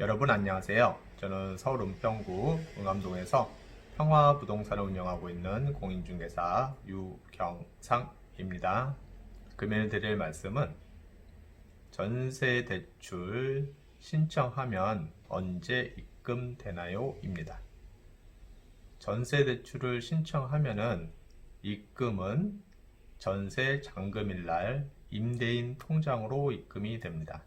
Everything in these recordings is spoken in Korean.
여러분 안녕하세요. 저는 서울 은평구 응암동에서 평화부동산을 운영하고 있는 공인중개사 유경상입니다. 금일 드릴 말씀은 전세대출 신청하면 언제 입금되나요? 입니다. 전세대출을 신청하면은 입금은 전세 잔금일날 임대인 통장으로 입금이 됩니다.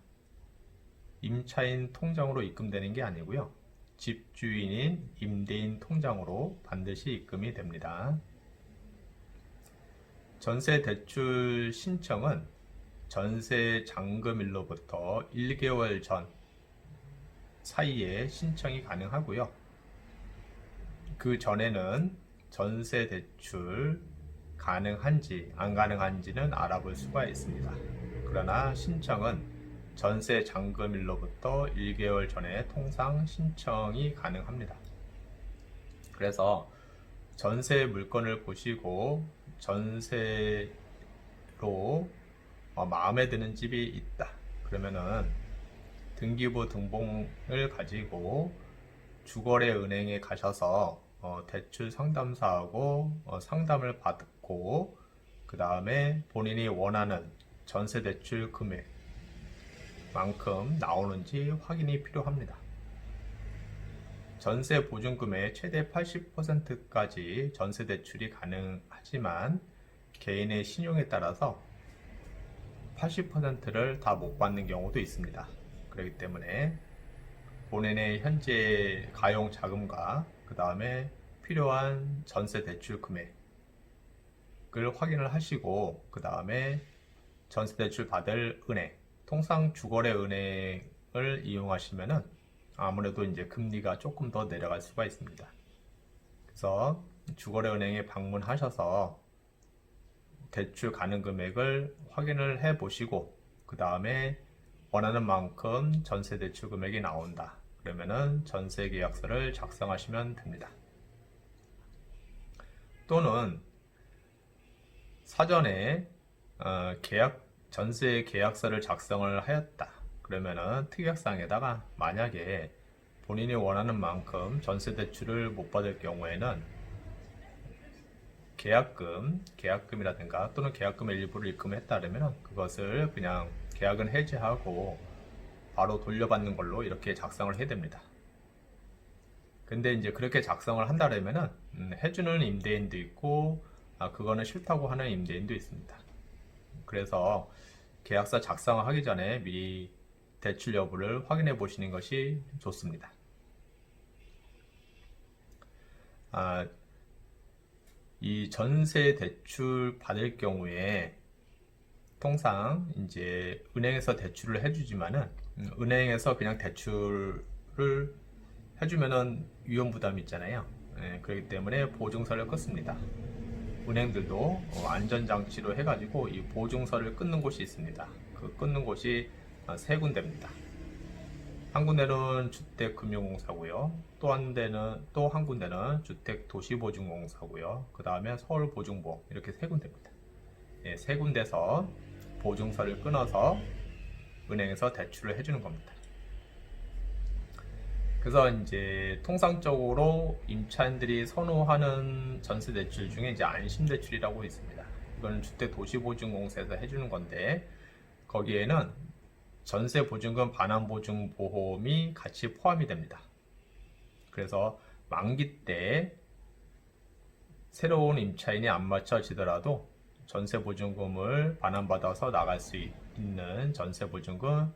임차인 통장으로 입금되는 게 아니고요. 집주인인 임대인 통장으로 반드시 입금이 됩니다. 전세 대출 신청은 전세 잔금일로부터 1개월 전 사이에 신청이 가능하고요. 그 전에는 전세 대출 가능한지 안 가능한지는 알아볼 수가 있습니다. 그러나 신청은 전세 잔금일로부터 1개월 전에 통상 신청이 가능합니다. 그래서 전세 물건을 보시고 전세로 마음에 드는 집이 있다. 그러면은 등기부 등본을 가지고 주거래은행에 가셔서 대출 상담사하고 상담을 받고 그 다음에 본인이 원하는 전세 대출 금액 만큼 나오는지 확인이 필요합니다. 전세 보증금의 최대 80%까지 전세 대출이 가능하지만 개인의 신용에 따라서 80%를 다 못 받는 경우도 있습니다. 그렇기 때문에 본인의 현재 가용 자금과 그 다음에 필요한 전세 대출 금액을 확인을 하시고 그 다음에 전세 대출 받을 은행 통상 주거래 은행을 이용하시면은 아무래도 이제 금리가 조금 더 내려갈 수가 있습니다. 그래서 주거래 은행에 방문하셔서 대출 가능 금액을 확인을 해 보시고 그 다음에 원하는 만큼 전세 대출 금액이 나온다. 그러면은 전세 계약서를 작성하시면 됩니다. 또는 사전에 전세 계약서를 작성을 하였다. 그러면은 특약상에다가 만약에 본인이 원하는 만큼 전세 대출을 못 받을 경우에는 계약금이라든가 또는 계약금의 일부를 입금했다 그러면 그것을 그냥 계약은 해지하고 바로 돌려받는 걸로 이렇게 작성을 해야 됩니다. 근데 이제 그렇게 작성을 한다 그러면은 해주는 임대인도 있고 그거는 싫다고 하는 임대인도 있습니다. 그래서 계약서 작성을 하기 전에 미리 대출 여부를 확인해 보시는 것이 좋습니다. 이 전세 대출 받을 경우에 통상 이제 은행에서 대출을 해주지만은 은행에서 그냥 대출을 해주면은 위험 부담이 있잖아요. 그렇기 때문에 보증서를 끊습니다. 은행들도 안전장치로 해가지고 이 보증서를 끊는 곳이 있습니다. 그 끊는 곳이 세 군데입니다. 한 군데는 주택금융공사고요. 또 한 군데는 주택도시보증공사고요. 그 다음에 서울보증보험 이렇게 세 군데입니다. 세 군데서 보증서를 끊어서 은행에서 대출을 해주는 겁니다. 그래서 이제 통상적으로 임차인들이 선호하는 전세 대출 중에 이제 안심대출이라고 있습니다. 이거는 주택도시보증공사에서 해주는 건데 거기에는 전세보증금 반환보증보험이 같이 포함이 됩니다. 그래서 만기 때 새로운 임차인이 안 맞춰지더라도 전세보증금을 반환받아서 나갈 수 있는 전세보증금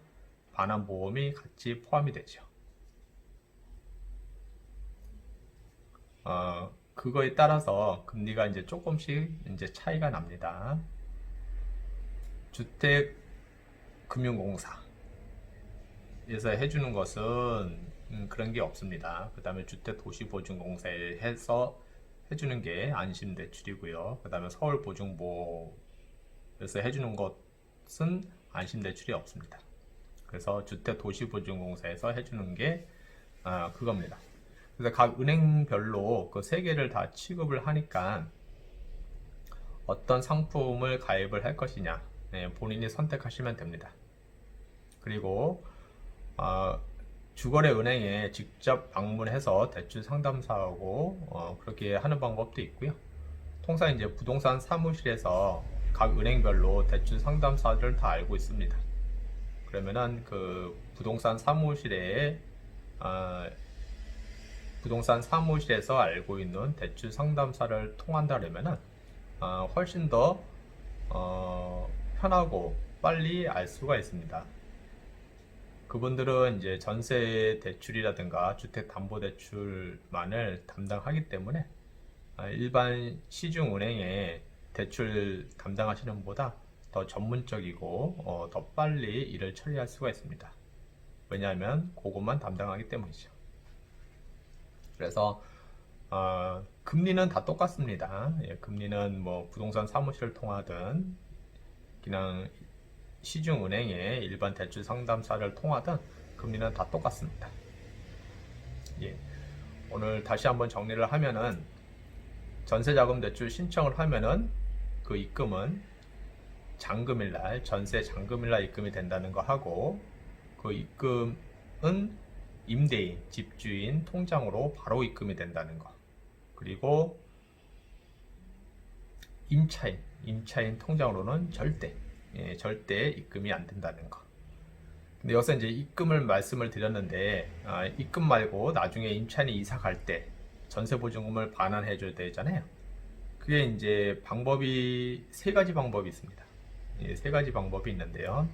반환보험이 같이 포함이 되죠. 그거에 따라서 금리가 이제 조금씩 이제 차이가 납니다. 주택금융공사에서 해주는 것은 그런 게 없습니다. 그 다음에 주택도시보증공사에서 해주는 게 안심대출이고요. 그 다음에 서울보증보에서 해주는 것은 안심대출이 없습니다. 그래서 주택도시보증공사에서 해주는 게 그겁니다. 그래서 각 은행별로 그 세 개를 다 취급을 하니까 어떤 상품을 가입을 할 것이냐 본인이 선택하시면 됩니다. 그리고 주거래 은행에 직접 방문해서 대출 상담사하고 그렇게 하는 방법도 있고요. 통상 이제 부동산 사무실에서 각 은행별로 대출 상담사를 다 알고 있습니다. 그러면은 그 부동산 사무실에서 알고 있는 대출 상담사를 통한다면은 훨씬 더 편하고 빨리 알 수가 있습니다. 그분들은 이제 전세 대출이라든가 주택 담보 대출만을 담당하기 때문에 일반 시중 은행의 대출 담당하시는 분보다 더 전문적이고 더 빨리 일을 처리할 수가 있습니다. 왜냐하면 그것만 담당하기 때문이죠. 그래서 금리는 다 똑같습니다. 예, 금리는 뭐 부동산 사무실을 통하든 그냥 시중 은행의 일반 대출 상담사를 통하든 금리는 다 똑같습니다. 예, 오늘 다시 한번 정리를 하면은 전세자금 대출 신청을 하면은 그 입금은 잔금일날, 전세 잔금일날 입금이 된다는 거 하고, 그 입금은 임대인, 집주인 통장으로 바로 입금이 된다는 거. 그리고 임차인 통장으로는 절대 입금이 안 된다는 거. 근데 여기서 이제 입금을 말씀을 드렸는데, 입금 말고 나중에 임차인이 이사 갈 때 전세보증금을 반환해 줘야 되잖아요. 그게 이제 방법이 세 가지 방법이 있습니다. 예, 세 가지 방법이 있는데요.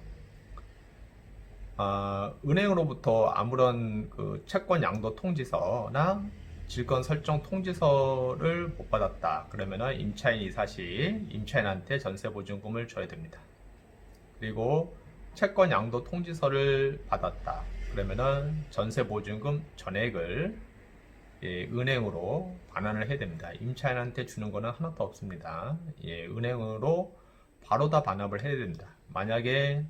은행으로부터 아무런 그 채권 양도 통지서나 질권 설정 통지서를 못 받았다. 그러면은 임차인 이사 시 임차인한테 전세보증금을 줘야 됩니다. 그리고 채권 양도 통지서를 받았다. 그러면은 전세보증금 전액을 은행으로 반환을 해야 됩니다. 임차인한테 주는 거는 하나도 없습니다. 은행으로 바로 다 반환을 해야 됩니다. 만약에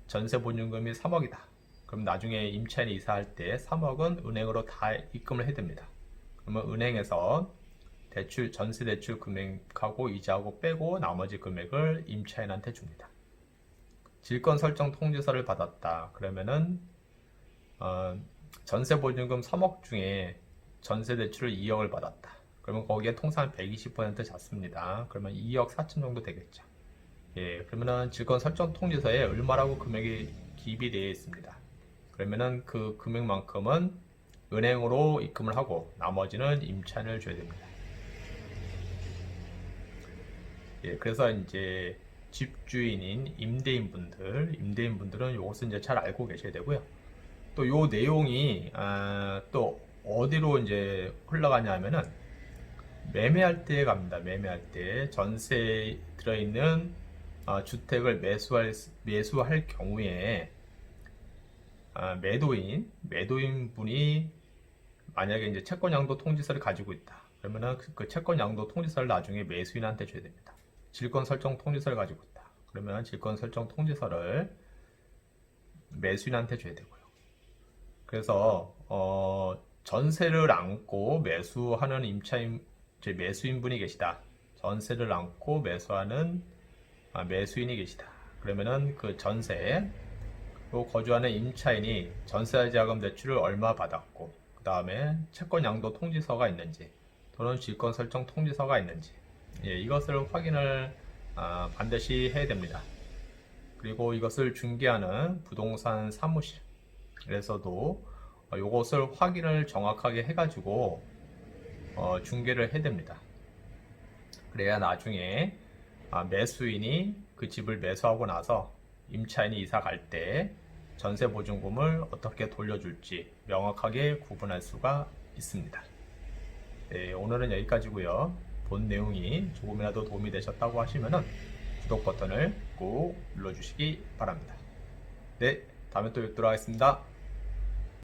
전세보증금이 3억이다. 그럼 나중에 임차인이 이사할 때 3억은 은행으로 다 입금을 해야 됩니다. 그러면 은행에서 전세 대출 금액하고 이자하고 빼고 나머지 금액을 임차인한테 줍니다. 질권 설정 통지서를 받았다. 그러면은 전세보증금 3억 중에 전세 대출을 2억을 받았다. 그러면 거기에 통상 120% 잡습니다. 그러면 2억 4천 정도 되겠죠. 예, 그러면은 질권 설정 통지서에 얼마라고 금액이 기입이 되어 있습니다. 그러면은 그 금액만큼은 은행으로 입금을 하고 나머지는 임차인을 줘야 됩니다. 예, 그래서 이제 집주인인 임대인분들은 이것을 이제 잘 알고 계셔야 되고요. 또 요 내용이 또 어디로 이제 흘러가냐면은 매매할 때 갑니다. 매매할 때 전세에 들어있는 주택을 매수할 경우에 매도인 분이 만약에 이제 채권 양도 통지서를 가지고 있다. 그러면은 그 채권 양도 통지서를 나중에 매수인한테 줘야 됩니다. 질권 설정 통지서를 가지고 있다. 그러면 질권 설정 통지서를 매수인한테 줘야 되고요. 그래서 전세를 안고 매수하는 매수인분이 계시다. 전세를 안고 매수하는 매수인이 계시다. 그러면은 그 전세로 거주하는 임차인이 전세자금 대출을 얼마 받았고, 그 다음에 채권 양도 통지서가 있는지 또는 질권 설정 통지서가 있는지, 이것을 확인을 반드시 해야 됩니다. 그리고 이것을 중개하는 부동산 사무실에서도 이것을 확인을 정확하게 해가지고 중개를 해야 됩니다. 그래야 나중에 매수인이 그 집을 매수하고 나서 임차인이 이사 갈 때 전세 보증금을 어떻게 돌려줄지 명확하게 구분할 수가 있습니다. 네, 오늘은 여기까지고요. 본 내용이 조금이라도 도움이 되셨다고 하시면은 구독 버튼을 꼭 눌러주시기 바랍니다. 네, 다음에 또 뵙도록 하겠습니다.